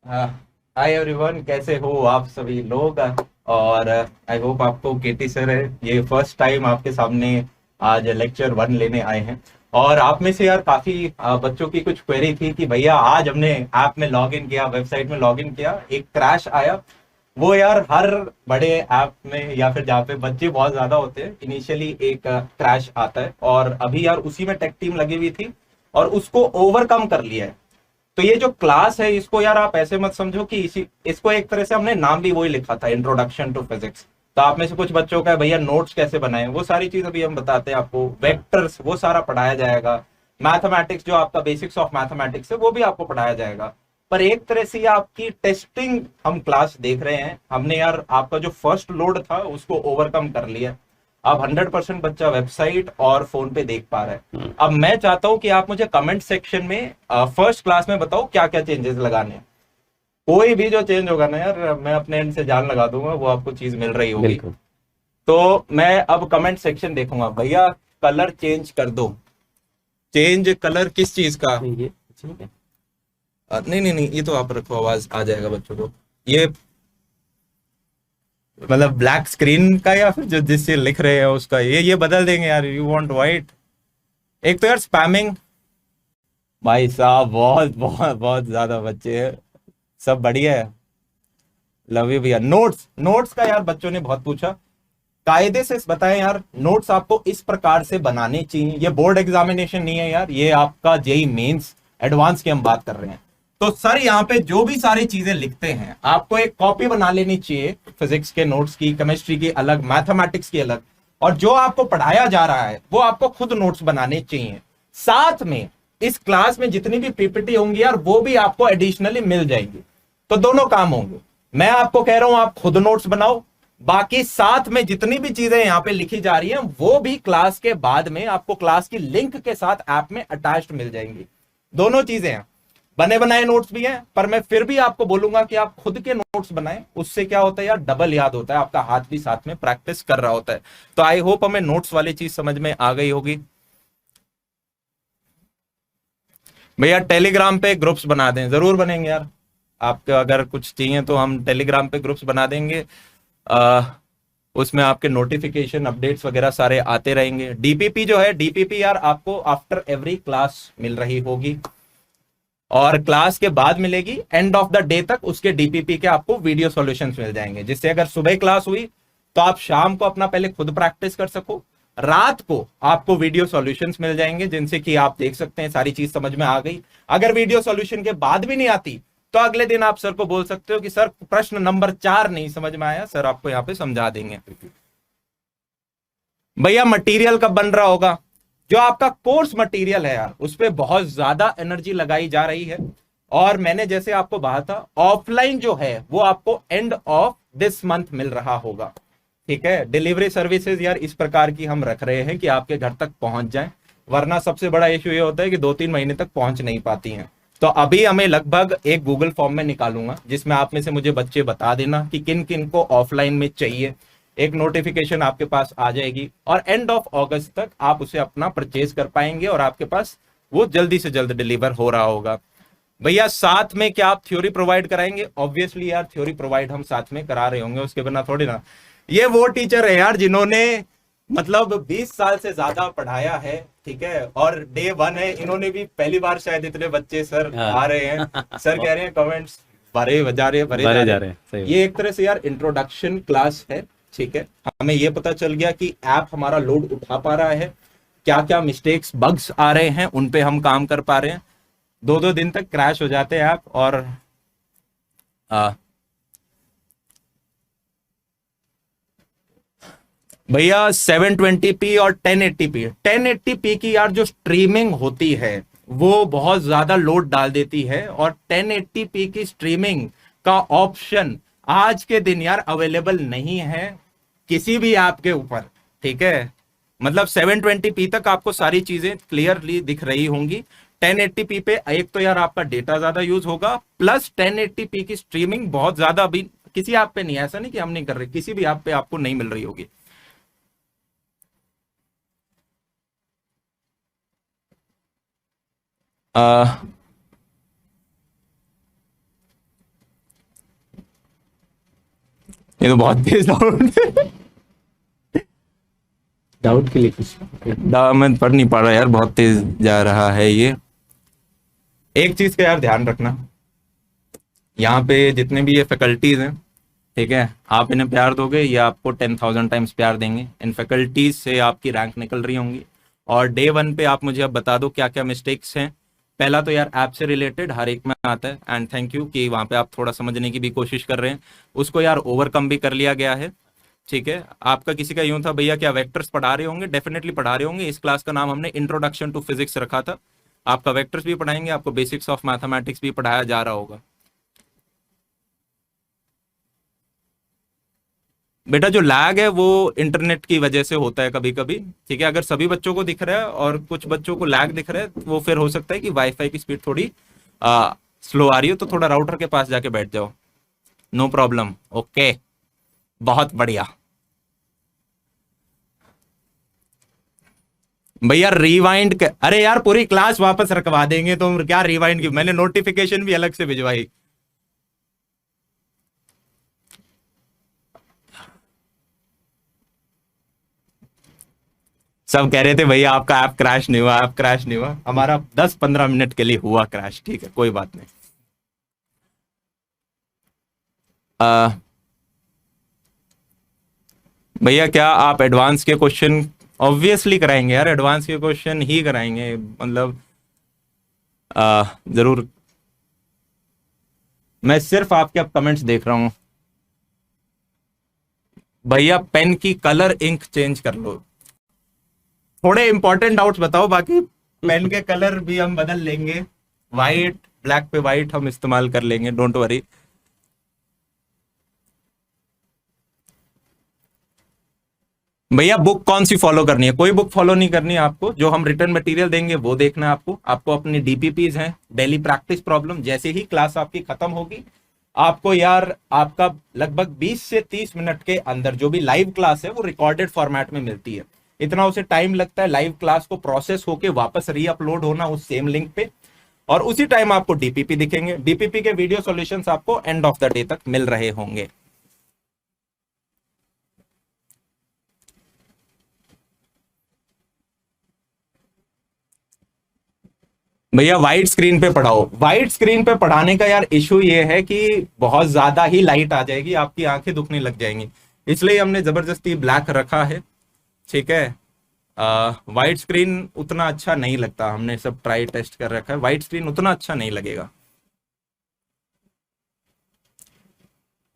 Hi everyone, कैसे हो आप सभी लोग। और आई होप आपको केटी सर है ये फर्स्ट टाइम आपके सामने आज लेक्चर वन लेने आए हैं। और आप में से यार काफी बच्चों की कुछ क्वेरी थी कि भैया आज हमने ऐप में लॉग इन किया, वेबसाइट में लॉग इन किया, एक क्रैश आया। वो यार हर बड़े ऐप में या फिर जहाँ पे बच्चे बहुत ज्यादा होते हैं इनिशियली एक क्रैश आता है, और अभी यार उसी में टेक टीम लगी हुई थी और उसको ओवरकम कर लिया है। तो ये जो क्लास है इसको यार आप ऐसे मत समझो कि इसी इसको एक तरह से हमने नाम भी वही लिखा था, इंट्रोडक्शन टू फिजिक्स। तो आप में से कुछ बच्चों का है भैया नोट्स कैसे बनाए, वो सारी चीज अभी हम बताते हैं आपको। वेक्टर्स वो सारा पढ़ाया जाएगा। मैथमेटिक्स जो आपका बेसिक्स ऑफ मैथमेटिक्स है वो भी आपको पढ़ाया जाएगा। पर एक तरह से ये आपकी टेस्टिंग हम क्लास देख रहे हैं। हमने यार आपका जो फर्स्ट लोड था उसको ओवरकम कर लिया। अब 100% बच्चा वेबसाइट और फोन पे देख पा रहा है। अब मैं चाहता हूं कि आप मुझे कमेंट सेक्शन में फर्स्ट क्लास में बताओ क्या क्या चेंजेस लगाने हैं। कोई भी जो चेंज होगा ना यार, मैं अपने एंड से जान लगा दूंगा, वो आपको चीज मिल रही होगी। बिल्कुल। तो मैं अब कमेंट सेक्शन देखूंगा, भैया कलर चेंज कर दो। चेंज कलर किस चीज का? नहीं, ये ठीक है। नहीं नहीं नहीं, ये तो आप रखो, आवाज आ जाएगा बच्चों को। ये मतलब ब्लैक स्क्रीन का या फिर जो जिससे लिख रहे हैं उसका, ये बदल देंगे यार। You want white? एक तो यार स्पैमिंग, भाई साहब बहुत बहुत बहुत ज्यादा बच्चे हैं। सब बढ़िया है, लव यू भैया। नोट्स नोट्स का यार बच्चों ने बहुत पूछा। कायदे से बताएं यार, नोट्स आपको इस प्रकार से बनाने चाहिए। ये बोर्ड एग्जामिनेशन नहीं है यार, ये आपका जेई मेंस एडवांस की हम बात कर रहे हैं। तो सर यहाँ पे जो भी सारी चीजें लिखते हैं आपको एक कॉपी बना लेनी चाहिए, फिजिक्स के नोट्स की, केमिस्ट्री की अलग, मैथमेटिक्स की अलग। और जो आपको पढ़ाया जा रहा है वो आपको खुद नोट्स बनाने चाहिए। साथ में इस क्लास में जितनी भी पीपीटी होंगी यार वो भी आपको एडिशनली मिल जाएगी। तो दोनों काम होंगे। मैं आपको कह रहा हूं आप खुद नोट्स बनाओ, बाकी साथ में जितनी भी चीजें यहां पे लिखी जा रही हैं वो भी क्लास के बाद में आपको क्लास की लिंक के साथ ऐप में अटैच्ड मिल जाएंगी। दोनों चीजें हैं, बने बनाए नोट्स भी हैं, पर मैं फिर भी आपको बोलूंगा कि आप खुद के नोट्स बनाएं। उससे क्या होता है यार, डबल याद होता है, आपका हाथ भी साथ में प्रैक्टिस कर रहा होता है। तो आई होप हमें नोट्स वाली चीज समझ में आ गई होगी। भैया टेलीग्राम पे ग्रुप्स बना दें, जरूर बनेंगे यार। आपको अगर कुछ चाहिए तो हम टेलीग्राम पे ग्रुप्स बना देंगे। आ, उसमें आपके नोटिफिकेशन अपडेट्स वगैरह सारे आते रहेंगे। डीपीपी जो है, डीपीपी यार आपको आफ्टर एवरी क्लास मिल रही होगी, और क्लास के बाद मिलेगी एंड ऑफ द डे तक। उसके डीपीपी के आपको वीडियो सॉल्यूशंस मिल जाएंगे, जिससे अगर सुबह क्लास हुई तो आप शाम को अपना पहले खुद प्रैक्टिस कर सको, रात को आपको वीडियो सॉल्यूशंस मिल जाएंगे जिनसे कि आप देख सकते हैं सारी चीज समझ में आ गई। अगर वीडियो सॉल्यूशन के बाद भी नहीं आती तो अगले दिन आप सर को बोल सकते हो कि सर प्रश्न नंबर 4 नहीं समझ में आया, सर आपको यहाँ पे समझा देंगे। भैया मटेरियल कब बन रहा होगा? जो आपका कोर्स मटेरियल है यार उस पर बहुत ज्यादा एनर्जी लगाई जा रही है। और मैंने जैसे आपको कहा था, ऑफलाइन जो है वो आपको एंड ऑफ दिस मंथ मिल रहा होगा। ठीक है, डिलीवरी सर्विसेज यार इस प्रकार की हम रख रहे हैं कि आपके घर तक पहुंच जाए, वरना सबसे बड़ा इश्यू ये होता है कि 2-3 महीने तक पहुंच नहीं पाती हैं। तो अभी हमें लगभग एक गूगल फॉर्म में निकालूंगा जिसमें आप में से मुझे बच्चे बता देना कि किन किन को ऑफलाइन में चाहिए। एक नोटिफिकेशन आपके पास आ जाएगी और एंड ऑफ अगस्त तक आप उसे अपना परचेज कर पाएंगे और आपके पास वो जल्दी से जल्द डिलीवर हो रहा होगा। भैया साथ में क्या आप थ्योरी प्रोवाइड कराएंगे? ऑब्वियसली यार थ्योरी प्रोवाइड हम साथ में करा रहे होंगे, उसके बिना थोड़ी ना। ये वो टीचर है यार जिन्होंने मतलब 20 साल से ज्यादा पढ़ाया है, ठीक है, और डे वन है, इन्होंने भी पहली बार शायद इतने बच्चे सर आ हाँ। रहे हैं। सर कह रहे हैं कमेंट्स भरे जा रहे हैं, भरे जा भरे रहे जा हैं। रहे हैं, सही बात। ये एक तरह से यार इंट्रोडक्शन क्लास है। ठीक है, हमें ये पता चल गया कि ऐप हमारा लोड उठा पा रहा है, क्या क्या मिस्टेक्स बग्स आ रहे हैं उन पे हम काम कर पा रहे हैं। 2-2 दिन तक क्रैश हो जाते हैं ऐप। और आ, भैया 720p और 1080p, 1080p की यार जो स्ट्रीमिंग होती है वो बहुत ज्यादा लोड डाल देती है, और 1080p की स्ट्रीमिंग का ऑप्शन आज के दिन यार अवेलेबल नहीं है किसी भी ऐप के ऊपर। ठीक है, मतलब 720p तक आपको सारी चीजें क्लियरली दिख रही होंगी। 1080p पे एक तो यार आपका डेटा ज्यादा यूज होगा, प्लस 1080p की स्ट्रीमिंग बहुत ज्यादा अभी किसी ऐप पे नहीं है। ऐसा नहीं कि हम नहीं कर रहे, किसी भी ऐप पे आपको नहीं मिल रही होगी। आ, ये तो बहुत तेज डाउट। डाउट के लिए कुछ मैं पढ़ नहीं पा रहा यार, बहुत तेज जा रहा है ये। एक चीज का यार ध्यान रखना, यहाँ पे जितने भी ये फैकल्टीज हैं, ठीक है, आप इन्हें प्यार दोगे, ये आपको 10,000 टाइम्स प्यार देंगे। इन फैकल्टीज से आपकी रैंक निकल रही होंगी। और डे 1 पे आप मुझे अब बता दो क्या क्या मिस्टेक्स हैं। पहला तो यार ऐप से रिलेटेड हर एक में आता है, एंड थैंक यू कि वहाँ पे आप थोड़ा समझने की भी कोशिश कर रहे हैं, उसको यार ओवरकम भी कर लिया गया है। ठीक है, आपका किसी का यूं था भैया क्या वेक्टर्स पढ़ा रहे होंगे, डेफिनेटली पढ़ा रहे होंगे। इस क्लास का नाम हमने इंट्रोडक्शन टू फिजिक्स रखा था। आपका वेक्टर्स भी पढ़ाएंगे, आपको बेसिक्स ऑफ मैथमेटिक्स भी पढ़ाया जा रहा होगा। बेटा जो लैग है वो इंटरनेट की वजह से होता है कभी कभी, ठीक है। अगर सभी बच्चों को दिख रहा है और कुछ बच्चों को लैग दिख रहा है, वो फिर हो सकता है कि वाईफाई की स्पीड थोड़ी स्लो आ रही हो, तो थोड़ा राउटर के पास जाके बैठ जाओ, नो प्रॉब्लम। ओके, बहुत बढ़िया भैया। रिवाइंड अरे यार पूरी क्लास वापस रखवा देंगे, तो क्या रिवाइंड की, मैंने नोटिफिकेशन भी अलग से भिजवाई। सब कह रहे थे भैया आपका ऐप क्रैश नहीं हुआ, ऐप क्रैश नहीं हुआ। हमारा 10-15 मिनट के लिए हुआ क्रैश, ठीक है, कोई बात नहीं। भैया क्या आप एडवांस के क्वेश्चन ऑब्वियसली कराएंगे यार, एडवांस के क्वेश्चन ही कराएंगे, मतलब जरूर। मैं सिर्फ आपके अब कमेंट्स देख रहा हूं। भैया पेन की कलर इंक चेंज कर लो। थोड़े इंपॉर्टेंट डाउट्स बताओ, बाकी पेन के कलर भी हम बदल लेंगे, वाइट ब्लैक पे वाइट हम इस्तेमाल कर लेंगे, डोंट वरी। भैया बुक कौन सी फॉलो करनी है? कोई बुक फॉलो नहीं करनी है आपको, जो हम रिटर्न मटेरियल देंगे वो देखना है आपको। आपको अपनी डीपीपीज हैं, डेली प्रैक्टिस प्रॉब्लम, जैसे ही क्लास आपकी खत्म होगी आपको यार आपका लगभग 20 से 30 मिनट के अंदर जो भी लाइव क्लास है वो रिकॉर्डेड फॉर्मेट में मिलती है। इतना उसे टाइम लगता है लाइव क्लास को प्रोसेस होके वापस री अपलोड होना उस सेम लिंक पे, और उसी टाइम आपको डीपीपी दिखेंगे। डीपीपी के वीडियो सॉल्यूशंस आपको एंड ऑफ द डे तक मिल रहे होंगे। भैया व्हाइट स्क्रीन पे पढ़ाओ। व्हाइट स्क्रीन पे पढ़ाने का यार इशू ये है कि बहुत ज्यादा ही लाइट आ जाएगी, आपकी आंखें दुखने लग जाएंगी, इसलिए हमने जबरदस्ती ब्लैक रखा है, ठीक है। व्हाइट स्क्रीन उतना अच्छा नहीं लगता, हमने सब ट्राई टेस्ट कर रखा है, व्हाइट स्क्रीन उतना अच्छा नहीं लगेगा।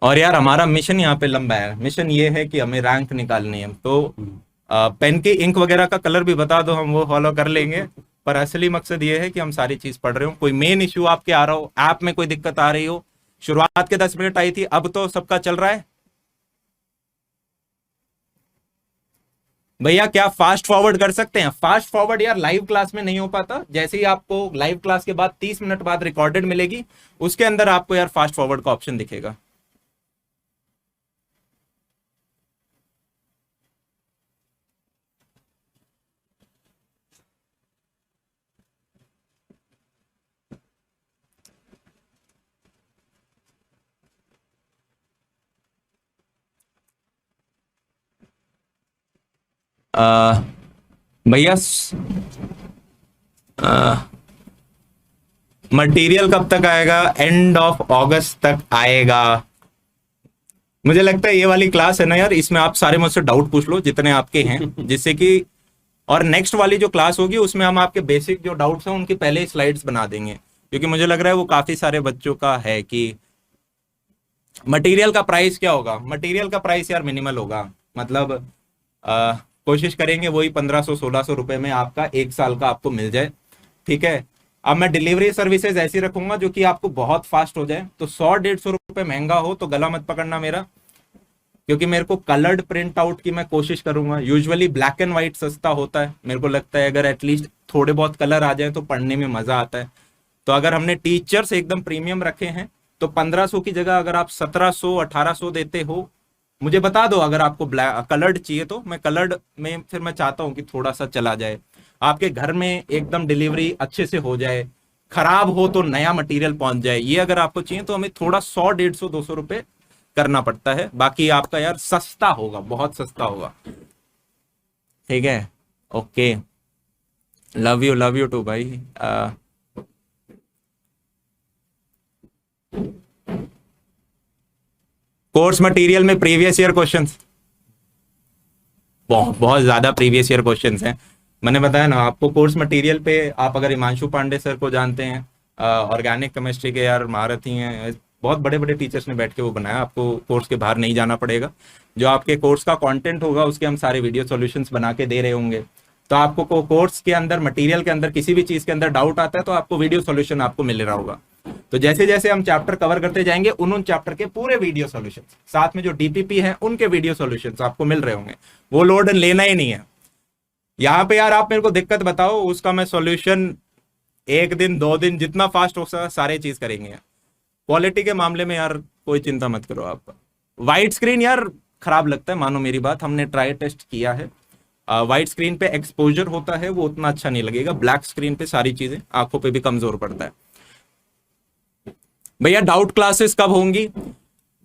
और यार हमारा मिशन यहाँ पे लंबा है, मिशन ये है कि हमें रैंक निकालनी है, तो पेन की इंक वगैरह का कलर भी बता दो, हम वो फॉलो कर लेंगे। पर असली मकसद ये है कि हम सारी चीज पढ़ रहे हो, कोई मेन इश्यू आपके आ रहा हो, ऐप में कोई दिक्कत आ रही हो। शुरुआत के 10 मिनट आई थी, अब तो सबका चल रहा है। भैया क्या फास्ट फॉरवर्ड कर सकते हैं? फास्ट फॉरवर्ड यार लाइव क्लास में नहीं हो पाता, जैसे ही आपको लाइव क्लास के बाद 30 मिनट बाद रिकॉर्डेड मिलेगी, उसके अंदर आपको यार फास्ट फॉरवर्ड का ऑप्शन दिखेगा। भैया मटेरियल कब तक आएगा? एंड ऑफ अगस्त तक आएगा। मुझे लगता है ये वाली क्लास है ना यार, इसमें आप सारे मुझसे डाउट पूछ लो जितने आपके हैं, जिससे कि और नेक्स्ट वाली जो क्लास होगी उसमें हम आपके बेसिक जो डाउट्स हैं उनकी पहले स्लाइड्स बना देंगे, क्योंकि मुझे लग रहा है वो काफी सारे बच्चों का है कि मटेरियल का प्राइस क्या होगा। मटेरियल का प्राइस यार मिनिमल होगा, मतलब कोशिश करेंगे वही 1500-1600 रुपए में आपका 1 साल का आपको मिल जाए, ठीक है। अब मैं डिलीवरी सर्विसेज ऐसी रखूंगा जो कि आपको बहुत फास्ट हो जाए, तो 100-150 रुपए महंगा हो तो गला मत पकड़ना मेरा, क्योंकि मेरे को कलर्ड प्रिंट आउट की मैं कोशिश करूंगा। यूजुअली ब्लैक एंड व्हाइट सस्ता होता है, मेरे को लगता है अगर एटलीस्ट थोड़े बहुत कलर आ जाए तो पढ़ने में मजा आता है। तो अगर हमने टीचर्स एकदम प्रीमियम रखे हैं तो 1500 की जगह अगर आप 1700-1800 देते हो, मुझे बता दो अगर आपको ब्लैक कलर्ड चाहिए, तो मैं कलर्ड में फिर मैं चाहता हूँ कि थोड़ा सा चला जाए, आपके घर में एकदम डिलीवरी अच्छे से हो जाए, खराब हो तो नया मटेरियल पहुंच जाए। ये अगर आपको चाहिए तो हमें थोड़ा 100-150-200 रुपए करना पड़ता है, बाकी आपका यार सस्ता होगा, बहुत सस्ता होगा। ठीक है, ओके, लव यू टू भाई। कोर्स मटेरियल में प्रीवियस ईयर क्वेश्चंस बहुत बहुत ज्यादा प्रीवियस ईयर क्वेश्चंस हैं। मैंने बताया ना आपको, कोर्स मटेरियल पे आप अगर हिमांशु पांडे सर को जानते हैं, ऑर्गेनिक केमिस्ट्री के यार महारथी हैं, बहुत बड़े बड़े टीचर्स ने बैठ के वो बनाया, आपको कोर्स के बाहर नहीं जाना पड़ेगा। जो आपके कोर्स का कंटेंट होगा उसके हम सारे वीडियो सॉल्यूशंस बना के दे रहे होंगे। तो आपको कोर्स के अंदर, मटेरियल के अंदर किसी भी चीज के अंदर डाउट आता है तो आपको वीडियो सॉल्यूशन आपको मिल रहा होगा। तो जैसे जैसे हम चैप्टर कवर करते जाएंगे उन चैप्टर के पूरे वीडियो सॉल्यूशन, साथ में जो डीपीपी है उनके वीडियो सॉल्यूशंस आपको मिल रहे होंगे। वो लोड लेना ही नहीं है। यहाँ पे यार आप मेरे को दिक्कत बताओ, उसका मैं सॉल्यूशन 1 दिन 2 दिन जितना फास्ट हो सका सारे चीज करेंगे। क्वालिटी के मामले में यार कोई चिंता मत करो आप। वाइट स्क्रीन यार खराब लगता है, मानो मेरी बात, हमने ट्राई टेस्ट किया है। वाइट स्क्रीन पे एक्सपोजर होता है वो उतना अच्छा नहीं लगेगा, ब्लैक स्क्रीन पे सारी चीजें आंखों पे भी कमजोर पड़ता है। भैया डाउट क्लासेस कब होंगी?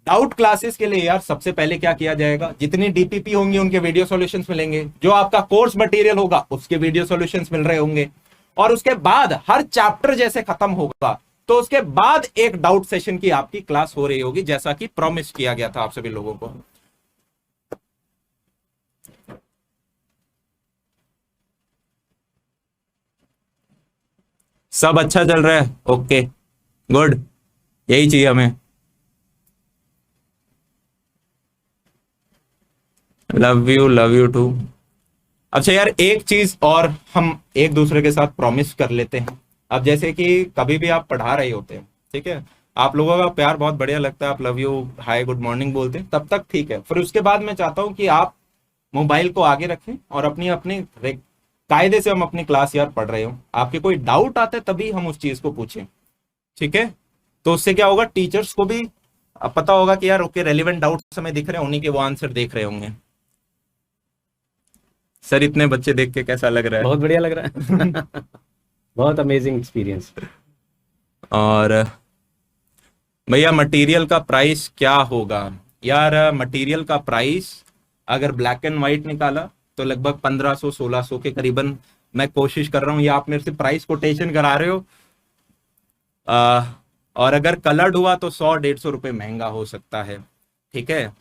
डाउट क्लासेस के लिए यार सबसे पहले क्या किया जाएगा, जितनी डीपीपी होंगी उनके वीडियो सॉल्यूशंस मिलेंगे, जो आपका कोर्स मटेरियल होगा उसके वीडियो सॉल्यूशंस मिल रहे होंगे, और उसके बाद हर चैप्टर जैसे खत्म होगा तो उसके बाद एक डाउट सेशन की आपकी क्लास हो रही होगी, जैसा कि प्रॉमिस किया गया था आप सभी लोगों को। सब अच्छा चल रहा है, ओके गुड, यही चाहिए हमें। Love you too. अच्छा यार एक चीज और हम एक दूसरे के साथ प्रॉमिस कर लेते हैं। अब जैसे कि कभी भी आप पढ़ा रहे होते हैं, ठीक है, आप लोगों का प्यार बहुत बढ़िया लगता है, आप love you hi good morning बोलते हैं, तब तक ठीक है। फिर उसके बाद मैं चाहता हूं कि आप मोबाइल को आगे रखें और अपनी अपनी कायदे से हम अपनी क्लास यार पढ़ रहे हो, आपके कोई डाउट आता है तभी हम उस चीज को पूछें, ठीक है। तो उससे क्या होगा, टीचर्स को भी अब पता होगा कि यार ओके रेलिवेंट डाउट्स हमें दिख रहे हैं, उन्हीं के वो आंसर देख रहे होंगे। सर इतने बच्चे देख के कैसा लग रहा है? बहुत बढ़िया लग रहा है। बहुत अमेजिंग एक्सपीरियंस। और भैया मटेरियल का प्राइस क्या होगा? यार मटेरियल का प्राइस अगर ब्लैक एंड व्हाइट निकाला तो लगभग 1500-1600 के करीबन मैं कोशिश कर रहा हूँ। ये आप मेरे से प्राइस कोटेशन करा रहे हो, और अगर कलर्ड हुआ तो 100-150 रुपये महंगा हो सकता है, ठीक है।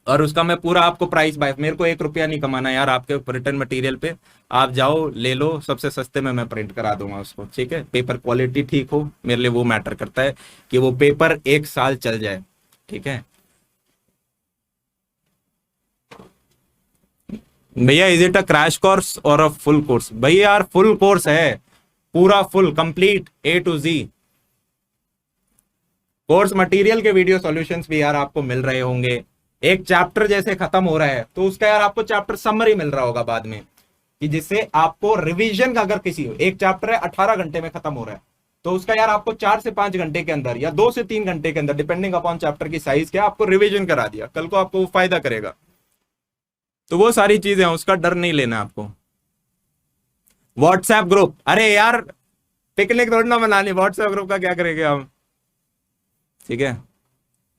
और उसका मैं पूरा आपको प्राइस बाय, मेरे को 1 रुपया नहीं कमाना यार आपके रिटर्न मटेरियल पे, आप जाओ ले लो, सबसे सस्ते में मैं प्रिंट करा दूंगा उसको, ठीक है। पेपर क्वालिटी ठीक हो, मेरे लिए वो मैटर करता है कि वो पेपर 1 साल चल जाए, ठीक है भैया। Is it a crash course और अ फुल कोर्स? भैया यार फुल कोर्स है, पूरा full complete A to Z। Course material के वीडियो सॉल्यूशंस भी यार आपको मिल रहे होंगे। एक चैप्टर जैसे खत्म हो रहा है तो उसका यार आपको चैप्टर समरी मिल रहा होगा बाद में, कि जिससे आपको रिवीजन का, अगर किसी एक चैप्टर है 18 घंटे में खत्म हो रहा है तो उसका यार आपको 4 से 5 घंटे के अंदर या 2 से 3 घंटे के अंदर, डिपेंडिंग अपॉन चैप्टर की साइज क्या, आपको रिवीजन करा दिया, कल को आपको वो फायदा करेगा। तो वो सारी चीजें हैं, उसका डर नहीं लेना आपको। व्हाट्सएप ग्रुप, अरे यार पिकनिक थोड़ी ना मनानी, व्हाट्सएप ग्रुप का क्या करेंगे हम, ठीक है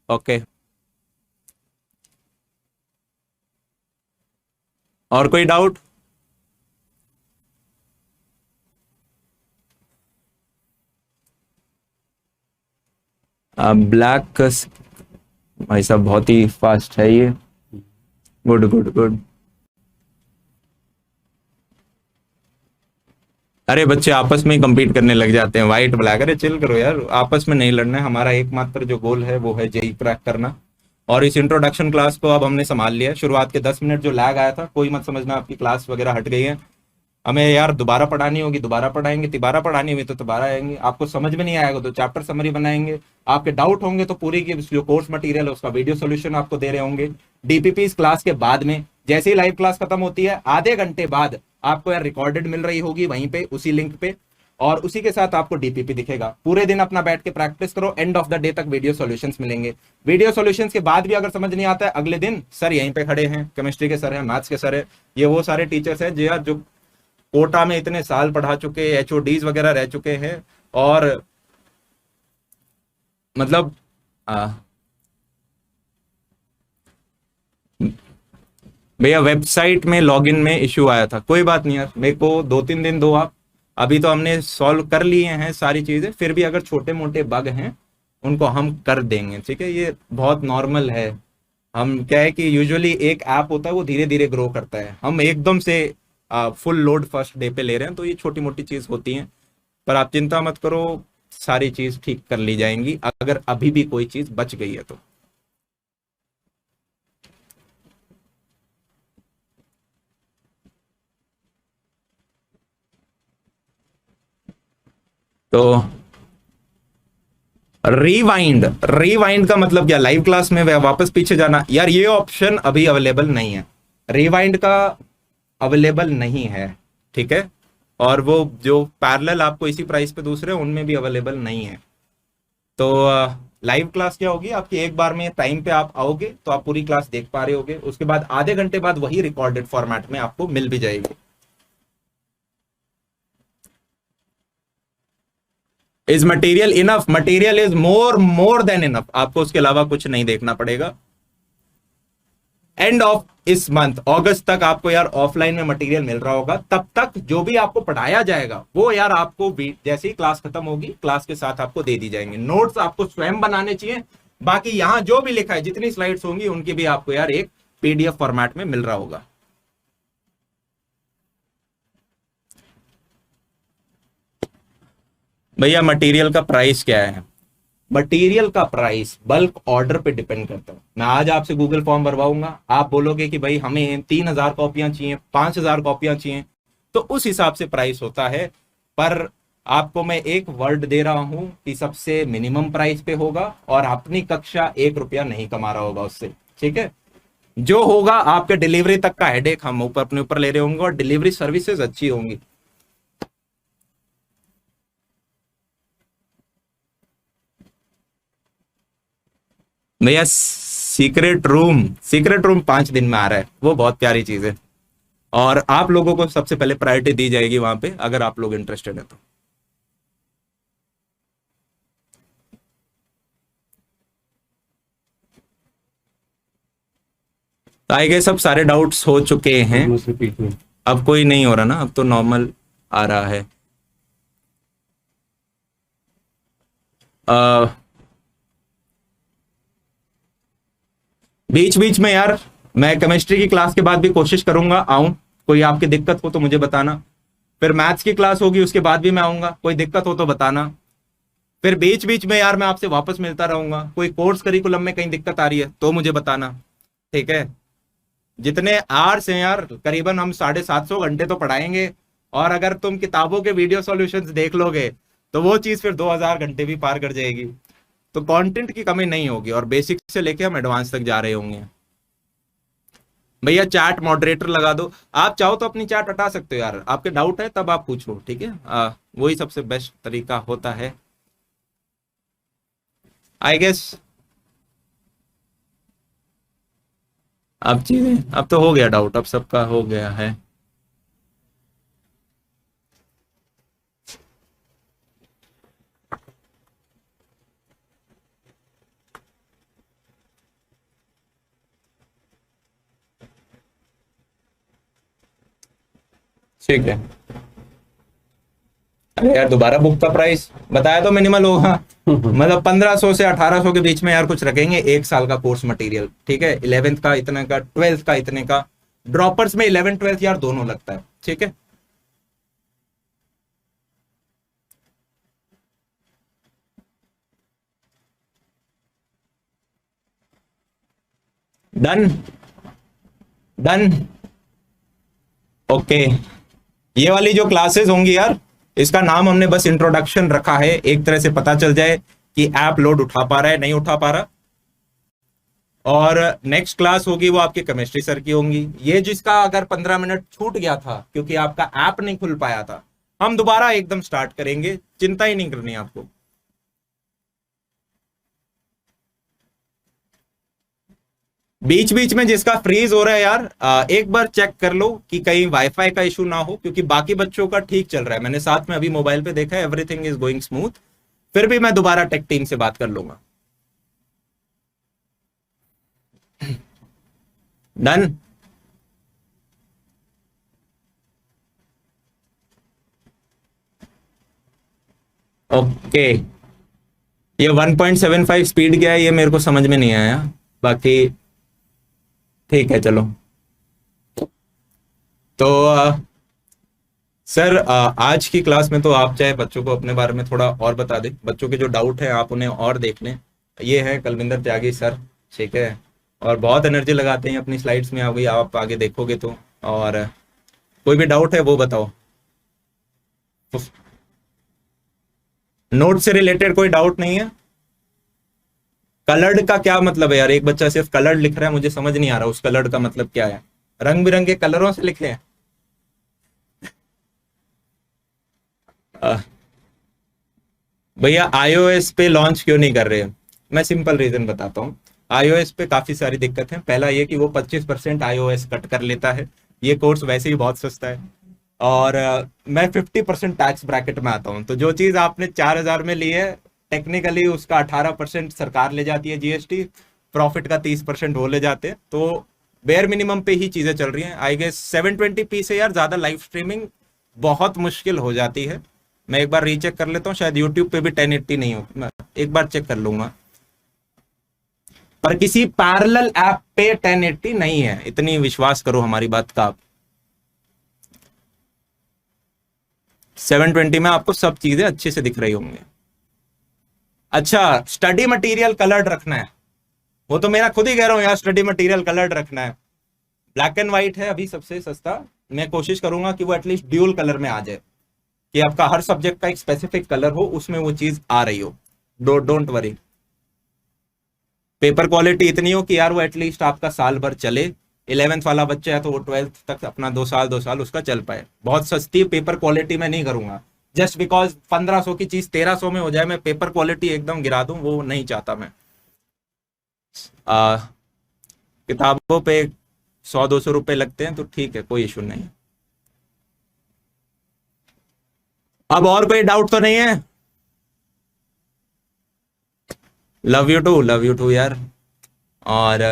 ओके। और कोई डाउट? ब्लैक भाई साहब बहुत ही फास्ट है ये, गुड गुड गुड। अरे बच्चे आपस में ही compete करने लग जाते हैं, व्हाइट ब्लैक, अरे चिल करो यार, आपस में नहीं लड़ना है। हमारा एकमात्र जो गोल है वो है जेई क्रैक करना। और इस इंट्रोडक्शन क्लास को अब हमने संभाल लिया है। शुरुआत के 10 मिनट जो लैग आया था, कोई मत समझना आपकी क्लास वगैरह हट गई है, हमें यार दोबारा पढ़ानी होगी दोबारा पढ़ाएंगे, तिबारा पढ़ानी हुई तो दोबारा आएंगे, आपको समझ में नहीं आएगा तो चैप्टर समरी बनाएंगे, आपके डाउट होंगे तो पूरी की जो कोर्स मटेरियल है उसका वीडियो सॉल्यूशन आपको दे रहे होंगे। डीपीपी इस क्लास के बाद में, जैसे ही लाइव क्लास खत्म होती है आधे घंटे बाद आपको यार रिकॉर्डेड मिल रही होगी वहीं पे उसी लिंक पे, और उसी के साथ आपको डीपीपी दिखेगा। पूरे दिन अपना बैठ के प्रैक्टिस करो, एंड ऑफ द डे तक वीडियो सॉल्यूशंस मिलेंगे। वीडियो सॉल्यूशंस के बाद भी अगर समझ नहीं आता है, अगले दिन सर यहीं पे खड़े हैं, केमिस्ट्री के सर हैं, मैथ्स के सर है, ये वो सारे टीचर्स हैं जो कोटा में इतने साल पढ़ा चुके, एचओडीज वगैरह रह चुके हैं, और मतलब भैया वेबसाइट में लॉगिन में इश्यू आया था, कोई बात नहीं यार, मेरे को 2-3 दिन दो आप। अभी तो हमने सॉल्व कर लिए हैं सारी चीजें, फिर भी अगर छोटे मोटे बग हैं उनको हम कर देंगे, ठीक है। ये बहुत नॉर्मल है। हम क्या है कि यूजुअली एक ऐप होता है वो धीरे धीरे ग्रो करता है, हम एकदम से फुल लोड फर्स्ट डे पे ले रहे हैं, तो ये छोटी मोटी चीज होती हैं। पर आप चिंता मत करो, सारी चीज ठीक कर ली जाएंगी, अगर अभी भी कोई चीज बच गई है तो। तो रिवाइंड, रिवाइंड का मतलब क्या, लाइव क्लास में वापस पीछे जाना? यार ये ऑप्शन अभी अवेलेबल नहीं है, रिवाइंड का अवेलेबल नहीं है, ठीक है। और वो जो पैरेलल आपको इसी प्राइस पे दूसरे उनमें भी अवेलेबल नहीं है। तो लाइव क्लास क्या होगी आपकी, एक बार में टाइम पे आप आओगे तो आप पूरी क्लास देख पा रहे होगे, उसके बाद आधे घंटे बाद वही रिकॉर्डेड फॉर्मेट में आपको मिल भी जाएगी। Is material enough? Material is more than enough, आपको उसके अलावा कुछ नहीं देखना पड़ेगा। एंड ऑफ इस मंथ अगस्त तक आपको यार ऑफलाइन में मटेरियल मिल रहा होगा, तब तक जो भी आपको पढ़ाया जाएगा वो यार आपको जैसे ही क्लास खत्म होगी क्लास के साथ आपको दे दी जाएंगे। नोट्स आपको स्वयं बनाने चाहिए, बाकी यहां जो भी लिखा है जितनी स्लाइड्स होंगी उनकी भी आपको यार एक पीडीएफ फॉर्मेट में मिल रहा होगा। भैया मटेरियल का प्राइस क्या है? मटेरियल का प्राइस बल्क ऑर्डर पे डिपेंड करता है। मैं आज आपसे गूगल फॉर्म भरवाऊंगा, आप बोलोगे कि भाई हमें 3,000 कॉपियां चाहिए, 5,000 कॉपियां चाहिए, तो उस हिसाब से प्राइस होता है। पर आपको मैं एक वर्ड दे रहा हूं कि सबसे मिनिमम प्राइस पे होगा, और अपनी कक्षा 1 रुपया नहीं कमा रहा होगा उससे, ठीक है। जो होगा आपके डिलीवरी तक का हेडेक हम ऊपर अपने ऊपर ले रहे होंगे, और डिलीवरी सर्विसेज अच्छी होंगी। भैया सीक्रेट रूम, सीक्रेट रूम 5 दिन में आ रहा है, वो बहुत प्यारी चीज है, और आप लोगों को सबसे पहले प्रायोरिटी दी जाएगी वहां पे, अगर आप लोग इंटरेस्टेड है तो। आई गेस सब सारे डाउट्स हो चुके हैं, Almost repeat me. अब कोई नहीं हो रहा ना, अब तो नॉर्मल आ रहा है। बीच बीच में यार मैं केमिस्ट्री की क्लास के बाद भी कोशिश करूंगा आऊं, कोई आपकी दिक्कत हो तो मुझे बताना। फिर मैथ्स की क्लास होगी उसके बाद भी मैं आऊंगा, कोई दिक्कत हो तो बताना। फिर बीच बीच में यार मैं आपसे वापस मिलता रहूंगा, कोई कोर्स करिकुलम में कहीं दिक्कत आ रही है तो मुझे बताना, ठीक है। जितने आवर्स हैं यार, करीबन हम 750 घंटे तो पढ़ाएंगे, और अगर तुम किताबों के वीडियो सॉल्यूशंस देख लोगे तो वो चीज फिर 2,000 घंटे भी पार कर जाएगी। तो कंटेंट की कमी नहीं होगी, और बेसिक से लेके हम एडवांस तक जा रहे होंगे। भैया चैट मॉडरेटर लगा दो, आप चाहो तो अपनी चैट हटा सकते हो यार, आपके डाउट है तब आप पूछ लो, ठीक है। वही सबसे बेस्ट तरीका होता है आई गेस। अब चीजें, अब तो हो गया डाउट, अब सबका हो गया है। ठीक है। अरे यार दोबारा बुक का प्राइस बताया तो मिनिमल होगा, मतलब 1,500 से 1,800 के बीच में यार कुछ रखेंगे, 1 साल का कोर्स मटेरियल, ठीक है। 11th का इतने का, 12th का इतने का, ड्रॉपर्स में 11 12 यार दोनों लगता है, ठीक है। Done done okay. ये वाली जो क्लासेस होंगी यार, इसका नाम हमने बस इंट्रोडक्शन रखा है, एक तरह से पता चल जाए कि ऐप लोड उठा पा रहा है नहीं उठा पा रहा। और नेक्स्ट क्लास होगी वो आपके केमिस्ट्री सर की होंगी, ये जिसका अगर 15 मिनट छूट गया था क्योंकि आपका ऐप नहीं खुल पाया था, हम दोबारा एकदम स्टार्ट करेंगे, चिंता ही नहीं करनी आपको। बीच बीच में जिसका फ्रीज हो रहा है यार, एक बार चेक कर लो कि कहीं वाईफाई का इशू ना हो, क्योंकि बाकी बच्चों का ठीक चल रहा है, मैंने साथ में अभी मोबाइल पे देखा है, एवरीथिंग इज गोइंग स्मूथ। फिर भी मैं दोबारा टेक टीम से बात कर लूंगा। डन। ओके, ये 1.75 स्पीड क्या है ये मेरे को समझ में नहीं आया, बाकी ठीक है चलो। तो सर आज की क्लास में तो आप चाहे बच्चों को अपने बारे में थोड़ा और बता दें, बच्चों के जो डाउट है आप उन्हें और देख लें। ये है कलविंदर त्यागी सर, ठीक है, और बहुत एनर्जी लगाते हैं अपनी स्लाइड्स में, आप आगे देखोगे तो। और कोई भी डाउट है वो बताओ, नोट से रिलेटेड कोई डाउट नहीं है। कलर्ड का क्या मतलब है यार, एक बच्चा सिर्फ कलर्ड लिख रहा है, मुझे समझ नहीं आ रहा उस कलर्ड का मतलब क्या है, रंग बिरंगे कलरों से लिखे हैं। भैया iOS पे लॉन्च क्यों नहीं कर रहे? मैं सिंपल रीजन बताता हूँ। iOS पे काफी सारी दिक्कत है। पहला ये कि वो 25% iOS कट कर लेता है, ये कोर्स वैसे ही बहुत सस्ता है, और मैं 50% टैक्स ब्रैकेट में आता हूँ, तो जो चीज आपने 4,000 में ली है टेक्निकली उसका 18% सरकार ले जाती है जीएसटी, प्रॉफिट का 30% वो ले जाते हैं, तो बेयर मिनिमम पे ही चीजें चल रही हैं। आई गेस 720p से यार ज्यादा लाइव स्ट्रीमिंग बहुत मुश्किल हो जाती है। मैं एक बार रीचेक कर लेता हूँ, शायद यूट्यूब पे भी 1080 नहीं हो, मैं एक बार चेक कर लूंगा, पर किसी पैरेलल ऐप पे 1080 नहीं है, इतनी विश्वास करो हमारी बात का आप। 720 में आपको सब चीजें अच्छे से दिख रही होंगी। अच्छा, स्टडी मटेरियल कलर्ड रखना है, वो तो मेरा खुद ही कह रहा हूँ यार, स्टडी मटेरियल कलर्ड रखना है। ब्लैक एंड व्हाइट है अभी सबसे सस्ता, मैं कोशिश करूंगा कि वो एटलीस्ट ड्यूल कलर में आ जाए, कि आपका हर सब्जेक्ट का एक स्पेसिफिक कलर हो, उसमें वो चीज आ रही हो। डोंट वरी, पेपर क्वालिटी इतनी हो कि यार वो एटलीस्ट आपका साल भर चले। 11th वाला बच्चा है तो वो 12th तक अपना 2 साल उसका चल पाए। बहुत सस्ती पेपर क्वालिटी में नहीं करूंगा, जस्ट बिकॉज 1500 की चीज 1300 में हो जाए, मैं पेपर क्वालिटी एकदम गिरा दूं, वो नहीं चाहता मैं। किताबों पे 100-200 रुपए लगते हैं तो ठीक है, कोई इशू नहीं। अब और कोई डाउट तो नहीं है? लव यू टू यार। और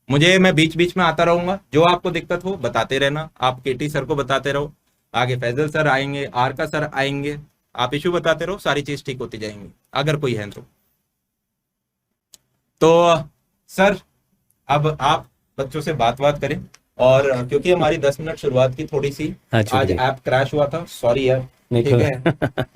मैं बीच बीच में आता रहूंगा, जो आपको दिक्कत हो बताते रहना, आप केटी सर को बताते रहो, आगे फैजल सर आएंगे, आरका सर आएंगे, आप इशू बताते रहो, सारी चीज ठीक होती जाएंगी अगर कोई है तो सर अब आप बच्चों से बात करें, और क्योंकि हमारी 10 मिनट शुरुआत की थोड़ी सी, आज ऐप क्रैश हुआ था, सॉरी यार, ठीक है,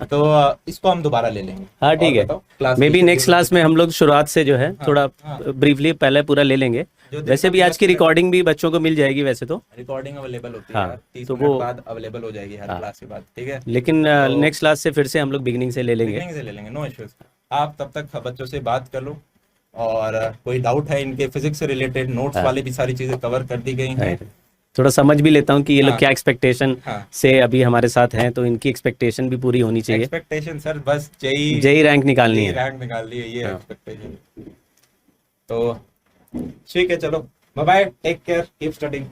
तो इसको हम दोबारा ले लेंगे। हाँ ठीक है, मे बी नेक्स्ट क्लास में हम लोग शुरुआत से जो है थोड़ा ब्रीफली पहले पूरा ले लेंगे। वैसे भी आज की रिकॉर्डिंग भी बच्चों को मिल जाएगी, वैसे तो रिकॉर्डिंग अवेलेबल होती है, 30 मिनट बाद अवेलेबल हो जाएगी हर क्लास के बाद, ठीक है। लेकिन नेक्स्ट क्लास से फिर से हम लोग बिगिनिंग से ले लेंगे, नो इश्यूज। आप तब तक बच्चों से बात कर लो, और कोई डाउट है इनके फिजिक्स से रिलेटेड, नोट्स वाले भी सारी चीजें कवर कर दी गई हैं। थोड़ा समझ भी लेता हूँ कि ये लोग क्या एक्सपेक्टेशन से अभी हमारे साथ हैं, तो इनकी एक्सपेक्टेशन भी पूरी होनी चाहिए। एक्सपेक्टेशन सर बस जेई रैंक निकालनी है, ये एक्सपेक्टेशन। तो ठीक है, चलो bye bye, take care, keep studying.